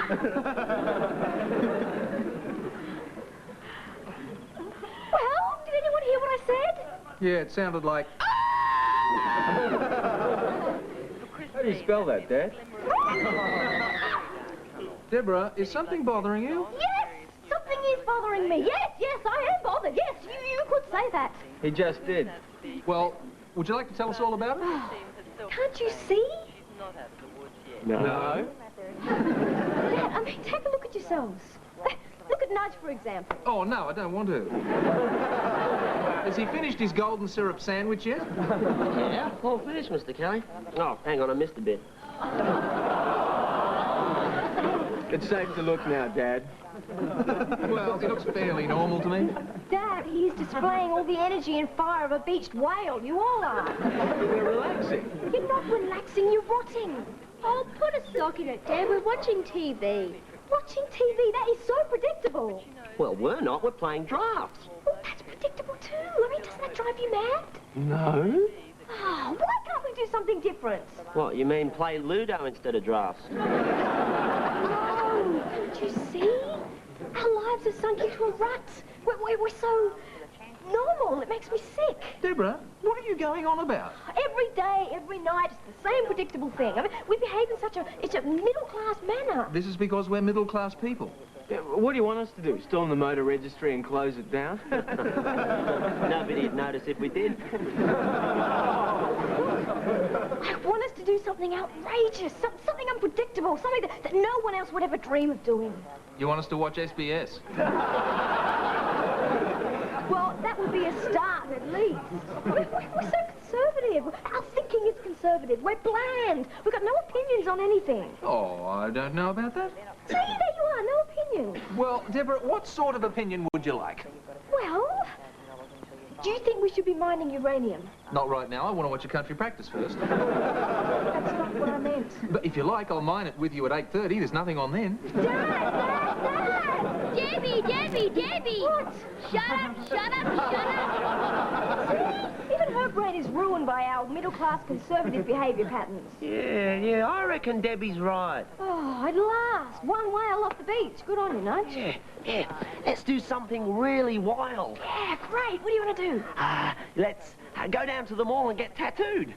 Well, did anyone hear what I said? Yeah, it sounded like... How do you spell that, Dad? Deborah, is something bothering you? Yes, something is bothering me. Yes, I am bothered. Yes, you could say that. He just did. Well, would you like to tell us all about it? Can't you see? No. Dad, I mean, take a look at yourselves. Look at Nudge, for example. Oh, no, I don't want to. Has he finished his golden syrup sandwich yet? Yeah, all finished, Mr. Kelly. Oh, hang on, I missed a bit. It's safe to look now, Dad. Well, he looks fairly normal to me. Dad, he's displaying all the energy and fire of a beached whale. You all are. We're relaxing. You're not relaxing, you're rotting. Oh, put a sock in it, Dad. We're watching TV. Watching TV, that is so predictable. Well, we're not. We're playing drafts. Well, that's predictable too. I mean, doesn't that drive you mad? No. Oh, why can't we do something different? What, you mean play Ludo instead of drafts? Oh, can't you see? Our lives are sunk into a rut. We're so normal. It makes me sick. Deborah, what are you going on about? Every day, every night, it's the same predictable thing. I mean, we behave in such a middle-class manner. This is because we're middle-class people. Yeah, what do you want us to do? Storm the motor registry and close it down? Nobody'd notice if we did. I want us to do something outrageous, something unpredictable, something that no one else would ever dream of doing. You want us to watch SBS? Well, that would be a start, at least. We're so conservative. Our thinking is conservative. We're bland. We've got no opinions on anything. Oh, I don't know about that. See, there you are, no opinion. Well, Deborah, what sort of opinion would you like? Well, do you think we should be mining uranium? Not right now. I want to watch a country practice first. That's not what I meant. But if you like, I'll mine it with you at 8:30. There's nothing on then. Dad! Debbie! What? Shut up! See? Even her brain is ruined by our middle-class conservative behaviour patterns. Yeah, I reckon Debbie's right. Oh, at last. One whale off the beach. Good on you, Nudge. Yeah. Let's do something really wild. Yeah, great. What do you want to do? Let's go down to the mall and get tattooed.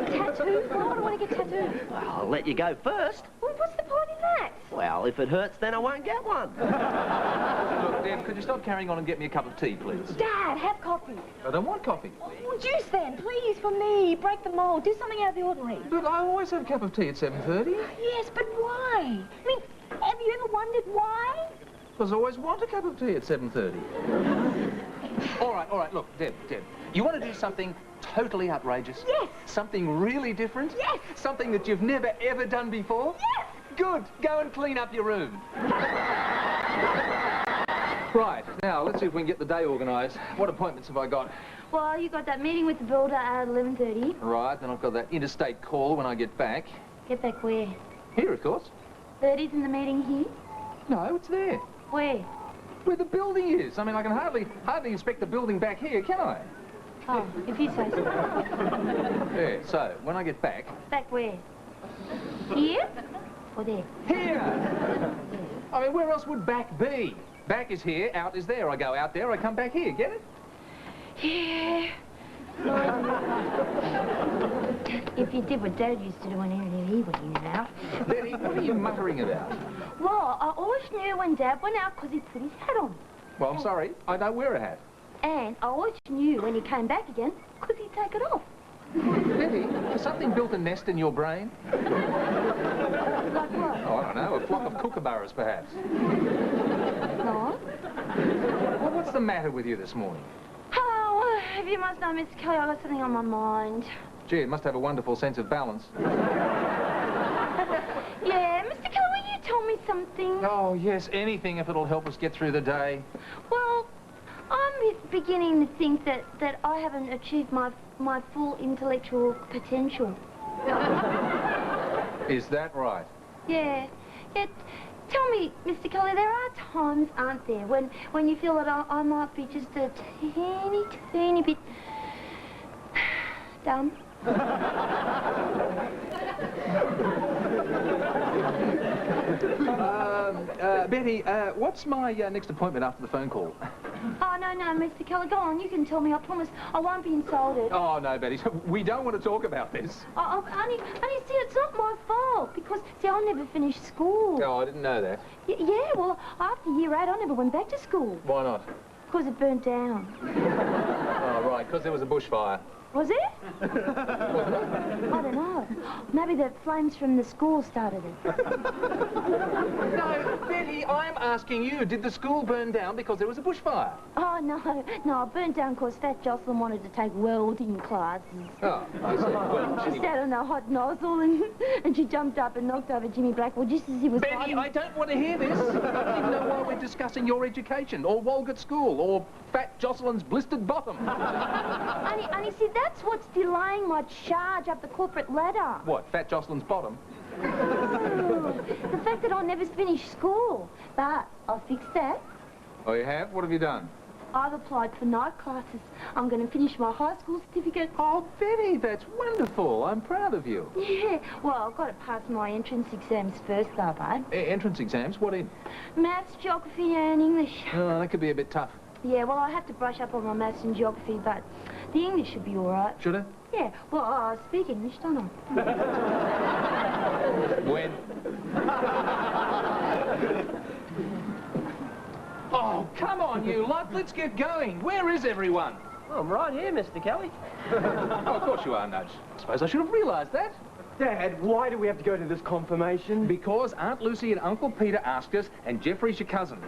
Tattooed? Why would I want to get tattooed? Well, I'll let you go first. Well, what's the point in that? Well, if it hurts, then I won't get one. Look, Deb, could you stop carrying on and get me a cup of tea, please? Dad, have coffee. I don't want coffee. Well, juice then, please, for me. Break the mold. Do something out of the ordinary. But I always have a cup of tea at 7:30. Yes, but why? I mean, have you ever wondered why? Because I always want a cup of tea at 7:30. All right, look, Deb, you want to do something totally outrageous? Yes. Something really different? Yes. Something that you've never, ever done before? Yes. Good. Go and clean up your room. Right, now, let's see if we can get the day organised. What appointments have I got? Well, you got that meeting with the builder at 11:30. Right, then I've got that interstate call when I get back. Get back where? Here, of course. 30's in the meeting here? No, it's there. Where? Where the building is. I mean, I can hardly inspect the building back here, can I? Oh, if you say so. Yeah, so, when I get back... Back where? Here? Or there? Here! I mean, where else would back be? Back is here, out is there. I go out there, I come back here. Get it? Yeah. If you did what Dad used to do on anything he would in and out. Betty, what are you muttering about? Well, I always knew when Dad went out because he put his hat on. Well, I'm sorry. I don't wear a hat. And I always knew when he came back again because he'd take it off. Betty, has something built a nest in your brain? Like what? Oh, I don't know. A flock of kookaburras, perhaps. No. Well, what's the matter with you this morning? Oh, if you must know, Mr. Kelly, I've got something on my mind. Gee, it must have a wonderful sense of balance. Yeah, Mr. Kelly, will you tell me something? Oh, yes, anything if it'll help us get through the day. Well, I'm beginning to think that I haven't achieved my full intellectual potential. Is that right? Yeah. Tell me, Mr. Kelly, there are times, aren't there, when you feel that I might be just a teeny bit dumb? Betty, what's my next appointment after the phone call? Oh, no, Mr. Keller, go on. You can tell me. I promise I won't be insulted. Oh, no, Betty, we don't want to talk about this. Honey, see, it's not my fault. Because, see, I never finished school. Oh, I didn't know that. Yeah, well, after year 8, I never went back to school. Why not? Because it burnt down. Oh, right, because there was a bushfire. Was it? I don't know. Maybe the flames from the school started it. No, Betty, I'm asking you, did the school burn down because there was a bushfire? Oh, no, it burnt down because Fat Jocelyn wanted to take welding classes. Oh, I see. Well, She sat on a hot nozzle and she jumped up and knocked over Jimmy Blackwell just as he was Betty, fighting. I don't want to hear this. I don't even know why we're discussing your education, or Walgett School, or Fat Jocelyn's blistered bottom. Honey, see, that's what's delaying my charge up the corporate ladder. What, Fat Jocelyn's bottom? The fact that I never finished school. But I'll fix that. Oh, you have? What have you done? I've applied for night classes. I'm going to finish my high school certificate. Oh, Betty, that's wonderful. I'm proud of you. Yeah, well, I've got to pass my entrance exams first, though, bud. Entrance exams? What in? Maths, geography and English. Oh, that could be a bit tough. Yeah, well, I have to brush up on my maths and geography, but the English should be all right. Should it? Yeah, well, I speak English, don't I? When? Oh, come on, you lot. Let's get going. Where is everyone? Well, I'm right here, Mr. Kelly. Oh, of course you are, Nudge. I suppose I should have realised that. Dad, why do we have to go to this confirmation? Because Aunt Lucy and Uncle Peter asked us, and Jeffrey's your cousin.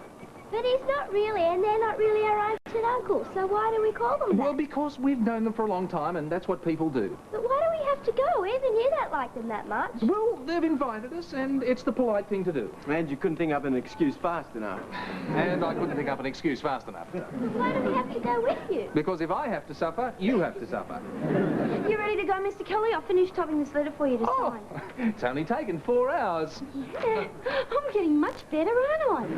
But he's not really, and they're not really our aunt and uncle, so why do we call them that? Well, because we've known them for a long time, and that's what people do. But why do we have to go? Even you don't like them that much. Well, they've invited us, and it's the polite thing to do. And you couldn't think up an excuse fast enough. And I couldn't think up an excuse fast enough. Why do we have to go with you? Because if I have to suffer, you have to suffer. You ready to go, Mr. Kelly? I'll finish typing this letter for you to sign. It's only taken 4 hours. Yeah, I'm getting much better, aren't I?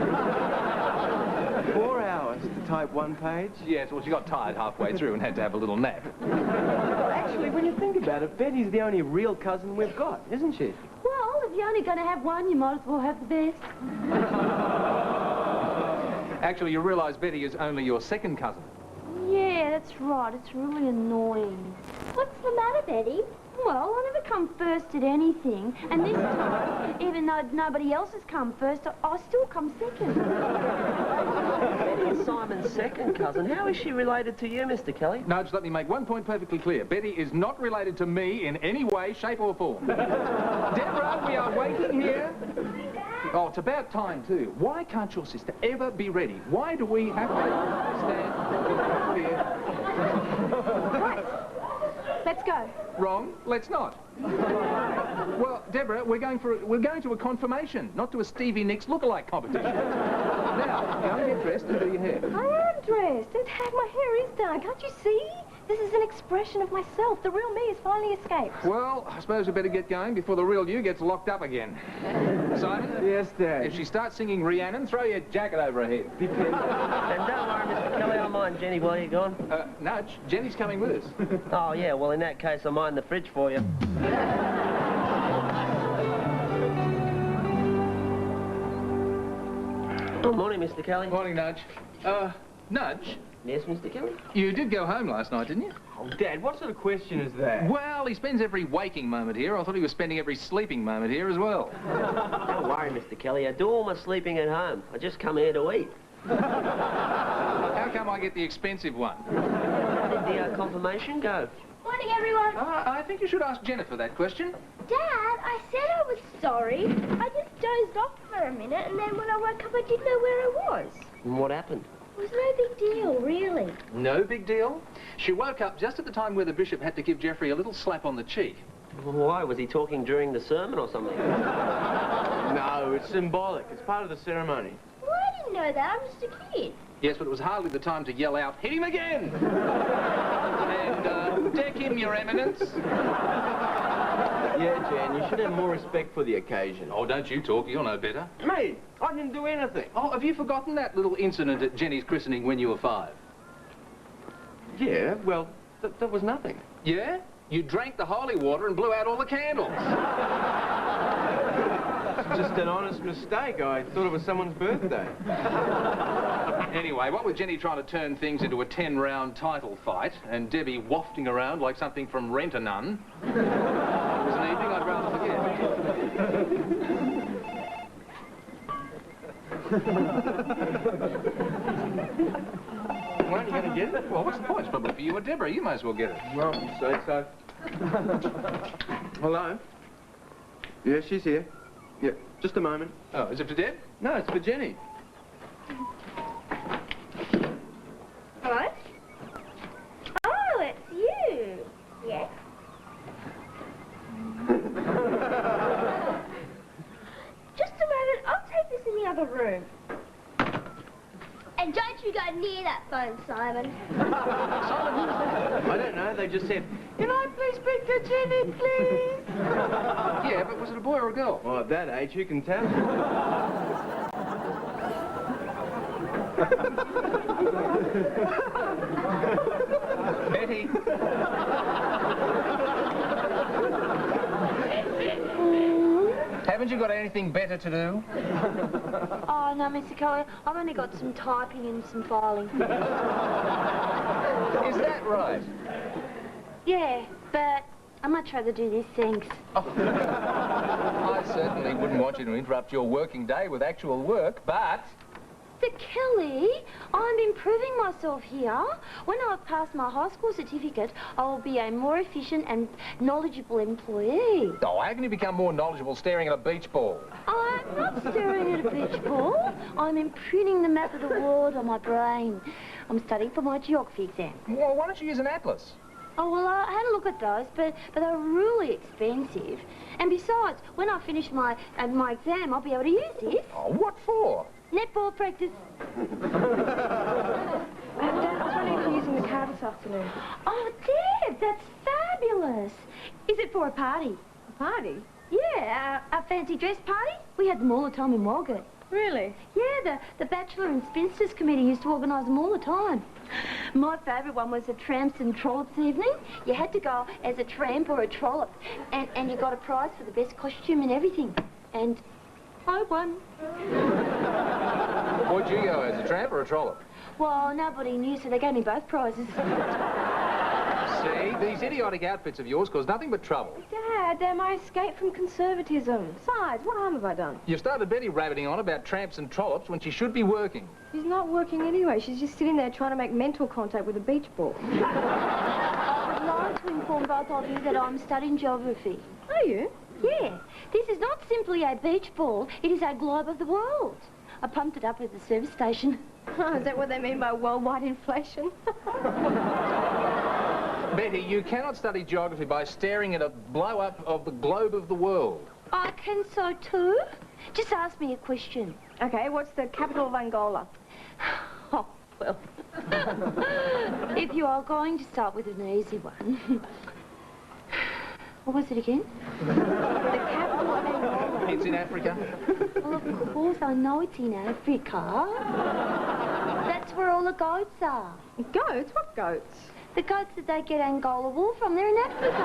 4 hours to type one page? Yes, well, she got tired halfway through and had to have a little nap. Well, actually, when you think about it, Betty's the only real cousin we've got, isn't she? Well, if you're only going to have one, you might as well have the best. Actually, you realise Betty is only your second cousin. Yeah, that's right. It's really annoying. What's the matter, Betty? Well, I never come first at anything, and this time, even though nobody else has come first, I still come second. Betty is Simon's second cousin. How is she related to you, Mr. Kelly? Nudge, let me make one point perfectly clear. Betty is not related to me in any way, shape or form. Deborah, we are waiting here. Oh, it's about time, too. Why can't your sister ever be ready? Why do we have to stand here? Right. Let's go. Wrong. Let's not. Well, Deborah, we're going to a confirmation, not to a Stevie Nicks lookalike competition. Now, go and get dressed and do your hair. I am dressed, and my hair is done. Can't you see? This is an expression of myself. The real me has finally escaped. Well, I suppose we better get going before the real you gets locked up again. Simon? Yes, Dad. If she starts singing Rhiannon, throw your jacket over her head. And don't worry, Mr. Kelly, I'll mind Jenny while you're gone. Nudge, Jenny's coming with us. Oh, yeah, well, in that case, I'll mind the fridge for you. Good morning, Mr. Kelly. Morning, Nudge. Nudge, Yes, Mr. Kelly? you did go home last night, didn't you? Oh, Dad, what sort of question is that? Well, he spends every waking moment here. I thought he was spending every sleeping moment here as well. Don't worry, Mr. Kelly. I do all my sleeping at home. I just come here to eat. How come I get the expensive one? How did the confirmation go? Morning, everyone. I think you should ask Jennifer that question. Dad, I said I was sorry. I just dozed off for a minute, and then when I woke up, I didn't know where I was. And what happened? It was no big deal, really. No big deal. She woke up just at the time where the bishop had to give Jeffrey a little slap on the cheek. Why? Was he talking during the sermon or something? No, it's symbolic. It's part of the ceremony. Well, I didn't know that. I'm just a kid. Yes, but it was hardly the time to yell out, "Hit him again!" and deck him, your eminence. Yeah, Jan, you should have more respect for the occasion. Oh, don't you talk. You'll know better. Mate, I didn't do anything. Oh, have you forgotten that little incident at Jenny's christening when you were 5? Yeah, well, that was nothing. Yeah? You drank the holy water and blew out all the candles. just an honest mistake. I thought it was someone's birthday. Anyway, what with Jenny trying to turn things into a 10-round title fight and Debbie wafting around like something from Rent-a-Nun, it was an evening I'd rather forget. Weren't you going to get it? Well, what's the point? It's probably for you or Deborah. You might as well get it. Well, say so. Hello? Yeah, she's here. Yeah, just a moment. Oh, is it for Deb? No, it's for Jenny. What? Oh, it's you. Yes. Just a moment. I'll take this in the other room. And don't you go near that phone, Simon. I don't know, they just said, can I please speak to Jenny, please? Yeah, but was it a boy or a girl? Well, at that age, you can tell. Betty. Haven't you got anything better to do? Oh, no, Mr. Kelly. I've only got some typing and some filing. Is that right? Yeah, but I'd much rather do this, thanks. I certainly wouldn't want you to interrupt your working day with actual work, but... Mr. Kelly, I'm improving myself here. When I've passed my high school certificate, I will be a more efficient and knowledgeable employee. Oh, how can you become more knowledgeable staring at a beach ball? I'm not staring at a beach ball. I'm imprinting the map of the world on my brain. I'm studying for my geography exam. Well, why don't you use an atlas? Oh, well, I had a look at those, but they're really expensive. And besides, when I finish my exam, I'll be able to use this. Oh, what for? Netball practice. Dad, I was wondering if you're using the car this afternoon. Oh, Deb, that's fabulous. Is it for a party? A party? Yeah, a fancy dress party. We had them all the time in Walgett. Really? Yeah, the Bachelor and Spinsters Committee used to organise them all the time. My favourite one was the Tramps and Trollops evening. You had to go as a tramp or a trollop, and you got a prize for the best costume and everything. And I won. Would you go as a tramp or a trollop? Well, nobody knew, so they gave me both prizes. See, these idiotic outfits of yours cause nothing but trouble. Dad, they're my escape from conservatism. Besides, what harm have I done? You started Betty rabbiting on about tramps and trollops when she should be working. She's not working anyway. She's just sitting there trying to make mental contact with a beach ball. I would like to inform both of you that I'm studying geography. Are you? Yeah, this is not simply a beach ball, it is a globe of the world. I pumped it up at the service station. Oh, is that what they mean by worldwide inflation? Betty, you cannot study geography by staring at a blow-up of the globe of the world. I can so too. Just ask me a question. Okay, what's the capital of Angola? Oh, well. If you are going to start with an easy one. What was it again? The capital of Angola. It's in Africa. Well, of course, I know it's in Africa. That's where all the goats are. Goats? What goats? The goats that they get Angola wool from, they're in Africa.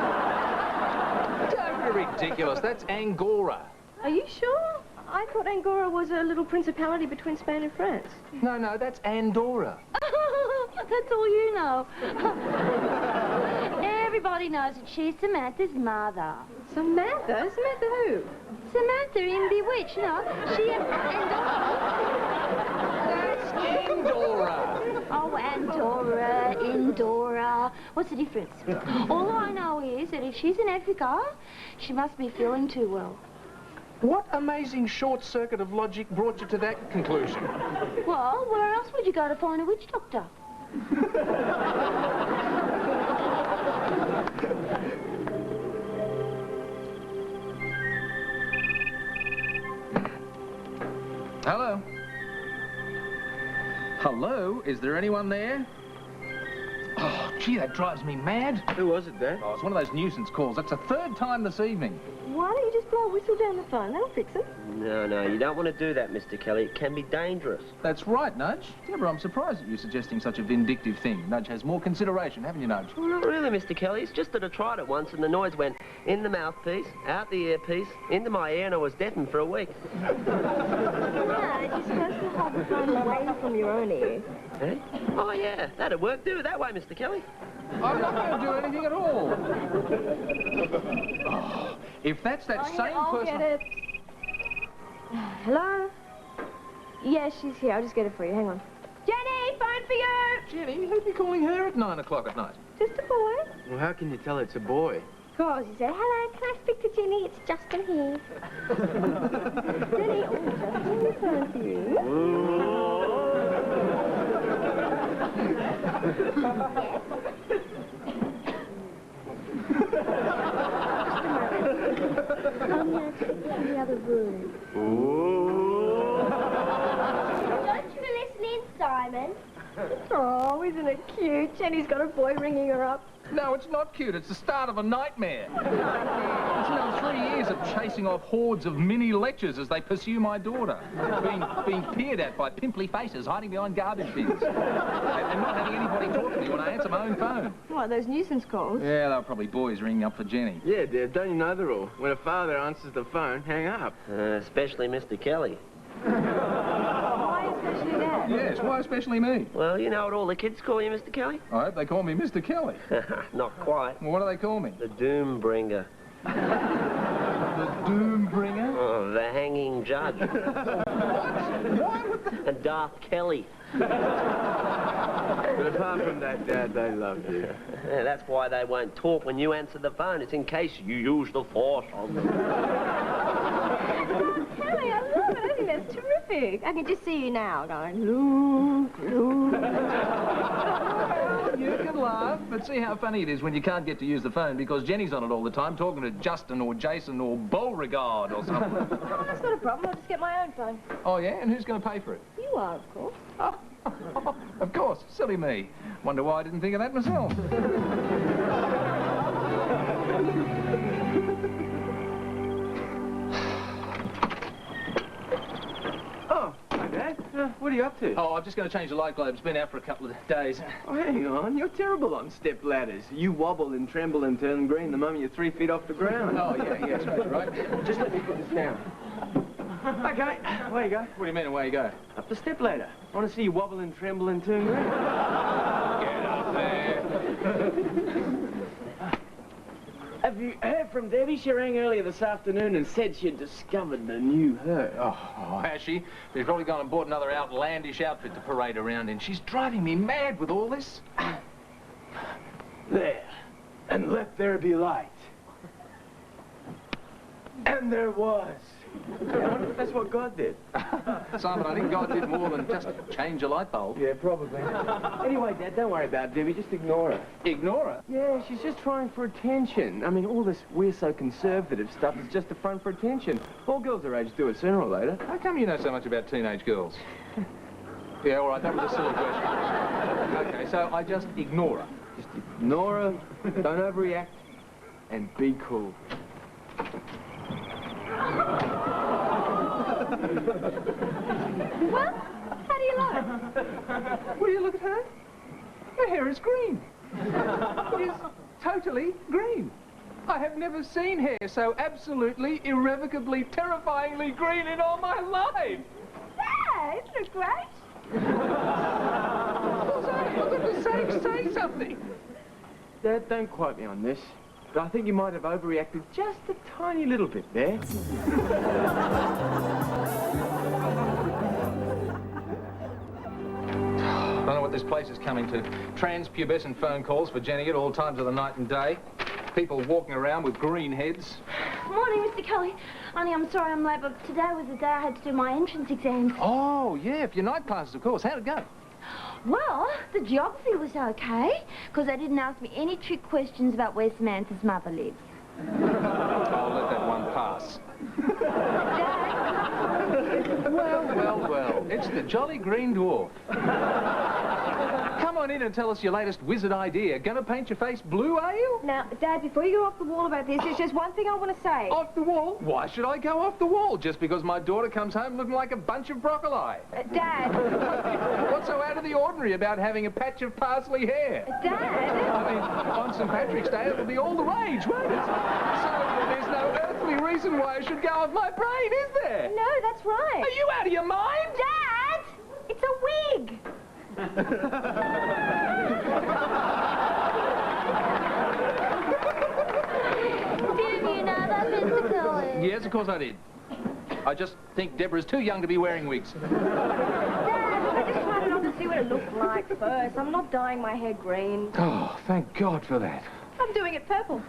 Don't be ridiculous. That's Angora. Are you sure? I thought Angora was a little principality between Spain and France. No, that's Andorra. That's all you know. Everybody knows that she's Samantha's mother. Samantha? Samantha who? Samantha in Bewitched, you know. She and That's Andorra. Oh, Andorra, Indora. What's the difference? All I know is that if she's in Africa, she must be feeling too well. What amazing short circuit of logic brought you to that conclusion? Well, where else would you go to find a witch doctor? Hello? Hello? Is there anyone there? Oh, Gee, that drives me mad. Who was it, Dad? Oh, it's one of those nuisance calls. That's the third time this evening. Why don't you just blow a whistle down the phone? That'll fix it. No, you don't want to do that, Mr. Kelly. It can be dangerous. That's right, Nudge. Deborah, I'm surprised at you suggesting such a vindictive thing. Nudge has more consideration, haven't you, Nudge? Well, not really, Mr. Kelly. It's just that I tried it once and the noise went in the mouthpiece, out the earpiece, into my ear, and I was deafened for a week. No, you're supposed to hold the phone away from your own ear. Eh? Oh, yeah, that'd work. Do it that way, Mr. Kelly. I'm not going to do anything at all. Oh, if that's that same I'll person... get it. Hello? Yeah, she's here. I'll just get it for you. Hang on. Jenny, phone for you! Jenny, who'd be calling her at 9 o'clock at night? Just a boy. Well, how can you tell it's a boy? Cause you say, hello, can I speak to Jenny? It's Justin here. Jenny, oh, Justin, the phone for you. I'm going to take you in the other room. Don't you listen in, Simon. Oh, isn't it cute? Jenny's got a boy ringing her up. No, it's not cute. It's the start of a nightmare. It's another 3 years of chasing off hordes of mini lectures as they pursue my daughter. Being peered at by pimply faces hiding behind garbage bins. And not having anybody talk to me when I answer my own phone. What, those nuisance calls? Yeah, they're probably boys ringing up for Jenny. Yeah, Dad, don't you know the rule? When a father answers the phone, hang up. Especially Mr. Kelly. Why especially that? Yes, why especially me? Well, you know what all the kids call you, Mr. Kelly? I hope they call me Mr. Kelly. Not quite. Well, what do they call me? The Doom Bringer. The Doom Bringer? Oh, the Hanging Judge. What? And Darth Kelly. But apart from that, Dad, they love you. Yeah, that's why they won't talk when you answer the phone. It's in case you use the force on them. Kelly, I love it. I think that's terrific. I can just see you now going, Luke, Luke. You can laugh, but see how funny it is when you can't get to use the phone because Jenny's on it all the time talking to Justin or Jason or Beauregard or something. Oh, that's not a problem. I'll just get my own phone. Oh, yeah? And who's going to pay for it? You are, of course. Of course. Silly me. Wonder why I didn't think of that myself. Oh, hi, Dad. What are you up to? Oh, I'm just going to change the light globe. It's been out for a couple of days. Oh, hang on. You're terrible on step ladders. You wobble and tremble and turn green the moment you're 3 feet off the ground. Oh, yeah, that's right. Just let me put this down. Okay, away you go. What do you mean, away you go? Up the step ladder. I want to see you wobble and tremble and turn green. Get up there. Have you heard from Debbie? She rang earlier this afternoon and said she'd discovered the new her. Oh, has she? She's probably gone and bought another outlandish outfit to parade around in. She's driving me mad with all this. There. And let there be light. And there was. I wonder if that's what God did. Simon, I think God did more than just change a light bulb. Yeah, probably. Anyway, Dad, don't worry about Debbie. Just ignore her. Ignore her? Yeah, she's just trying for attention. I mean, all this we're so conservative stuff is just a front for attention. All girls her age do it sooner or later. How come you know so much about teenage girls? Yeah, all right, that was a silly question. Okay, so I just ignore her. Just ignore her, don't overreact, and be cool. Well, how do you like? Will you look at her? Her hair is green. It is totally green. I have never seen hair so absolutely, irrevocably, terrifyingly green in all my life. Yeah, isn't it great? For goodness sake, say something. Dad, don't quote me on this, but I think you might have overreacted just a tiny little bit there. I don't know what this place is coming to. Transpubescent phone calls for Jenny at all times of the night and day. People walking around with green heads. Morning, Mr. Kelly. Honey, I'm sorry I'm late, but today was the day I had to do my entrance exams. Oh, yeah, for your night classes, of course. How'd it go? Well, the geography was okay, because they didn't ask me any trick questions about where Samantha's mother lives. I'll let that one pass. Dad? Well, it's the Jolly Green Dwarf. Come on on in and tell us your latest wizard idea. Gonna paint your face blue, are you? Now, Dad, before you go off the wall about this, there's just one thing I want to say. Off the wall? Why should I go off the wall? Just because my daughter comes home looking like a bunch of broccoli? Dad. What's so out of the ordinary about having a patch of parsley hair? Dad. I mean, on St. Patrick's Day, it'll be all the rage, won't it? So there's no earthly reason why I should go off my brain, is there? No, that's right. Are you out of your mind? Dad! It's a wig! Did you know that, Mr. Collins? Yes, of course I did. I just think Deborah's too young to be wearing wigs. Dad, I just wanted on to see what it looked like first. I'm not dyeing my hair green. Oh, thank God for that. I'm doing it purple.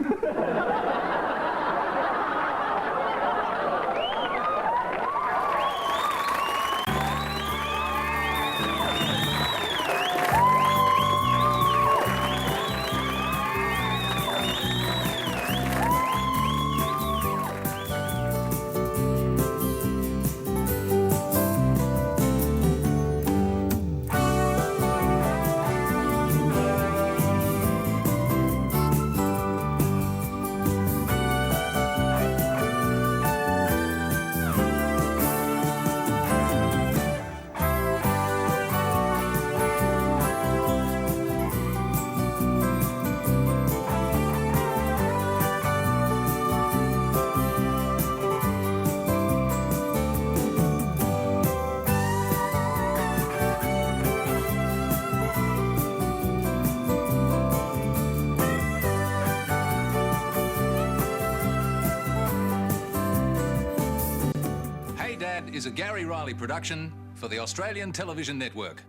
Is a Gary Riley production for the Australian Television Network.